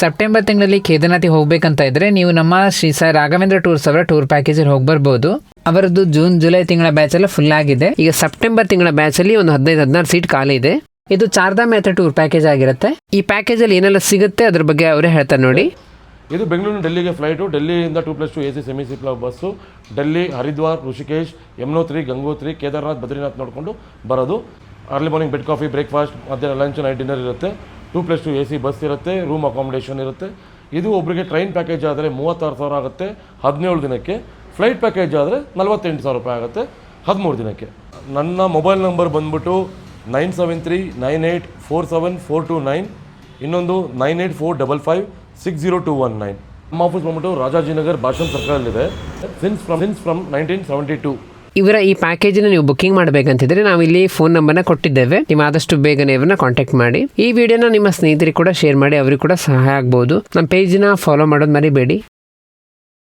September ತಿಂಗಳಲ್ಲಿ ಕೇದಾರ್ನಾಥಿಗೆ ಹೋಗ್ಬೇಕಂತ ಇದ್ರೆ ನೀವು ನಮ್ಮ ಶ್ರೀ ಸಾಯಿ ರಾಘವೇಂದ್ರ ಟೂರ್ಸ್ ಅವರ ಟೂರ್ ಪ್ಯಾಕೇಜಲ್ಲಿ ಹೋಗಿ ಬರ್ಬೋದು. ಅವರದ್ದು ಜೂನ್ ಜುಲೈ ತಿಂಗಳ ಬ್ಯಾಚ್ ಎಲ್ಲ ಫುಲ್ ಆಗಿದೆ. ಈಗ ಸೆಪ್ಟೆಂಬರ್ ತಿಂಗಳ ಬ್ಯಾಚ್ ಅಲ್ಲಿ ಒಂದು 15-16 ಸೀಟ್ ಖಾಲಿ ಇದೆ. ಇದು ಚಾರ್ಧಾಮ್ ಯಾತ್ರೆ ಟೂರ್ ಪ್ಯಾಕೇಜ್ ಆಗಿರುತ್ತೆ. ಈ ಪ್ಯಾಕೇಜ್ ಅಲ್ಲಿ ಏನೆಲ್ಲ ಸಿಗುತ್ತೆ ಅದ್ರ ಬಗ್ಗೆ ಅವರೇ ಹೇಳ್ತಾರೆ ನೋಡಿ. ಇದು ಬೆಂಗಳೂರು ಡೆಲ್ಲಿಗೆ ಫ್ಲೈಟು. ಡೆಲ್ಲಿಯಿಂದ 2+2 AC semi sleeper bus. Delhi, Haridwar, Rishikesh, Yamunotri, Gangotri, Kedarnath, Badrinath ನೋಡಿಕೊಂಡು ಬರೋದು. Early morning bed coffee, breakfast, ಮಧ್ಯಾಹ್ನ ಲಂಚ್, ನೈಟ್ ಡಿನ್ನರ್ ಇರುತ್ತೆ. 2+2 AC ಬಸ್ ಇರುತ್ತೆ. ರೂಮ್ ಅಕಾಮಿಡೇಷನ್ ಇರುತ್ತೆ. ಇದು ಒಬ್ಬರಿಗೆ ಟ್ರೈನ್ ಪ್ಯಾಕೇಜ್ ಆದರೆ 36,000 ಆಗುತ್ತೆ 17 ದಿನಕ್ಕೆ. ಫ್ಲೈಟ್ ಪ್ಯಾಕೇಜ್ ಆದರೆ 48,000 ರೂಪಾಯಿ ಆಗುತ್ತೆ 13 ದಿನಕ್ಕೆ. ನನ್ನ ಮೊಬೈಲ್ ನಂಬರ್ ಬಂದ್ಬಿಟ್ಟು 9739847429, ಇನ್ನೊಂದು 9845560219. ನಮ್ಮ ಆಫೀಸ್ ಬಂದ್ಬಿಟ್ಟು ರಾಜಾಜಿನಗರ್ ಭಾಷಣ್ ಸರ್ಕಲಲ್ಲಿದೆ. Since from 1972. ಇವರ ಈ ಪ್ಯಾಕೇಜನ್ನು ನೀವು ಬುಕ್ಕಿಂಗ್ ಮಾಡಬೇಕಂತಿದ್ರೆ ನಾವು ಇಲ್ಲಿ ಫೋನ್ ನಂಬರ್ನ ಕೊಟ್ಟಿದ್ದೇವೆ. ನೀವು ಆದಷ್ಟು ಬೇಗನೆ ಇವರನ್ನ ಕಾಂಟ್ಯಾಕ್ಟ್ ಮಾಡಿ. ಈ ವಿಡಿಯೋನ ನಿಮ್ಮ ಸ್ನೇಹಿತರಿಗೆ ಕೂಡ ಶೇರ್ ಮಾಡಿ, ಅವರಿಗೆ ಕೂಡ ಸಹಾಯ ಆಗ್ಬೋದು. ನಮ್ಮ ಪೇಜ್ನ ಫಾಲೋ ಮಾಡೋದು ಮರಿಬೇಡಿ.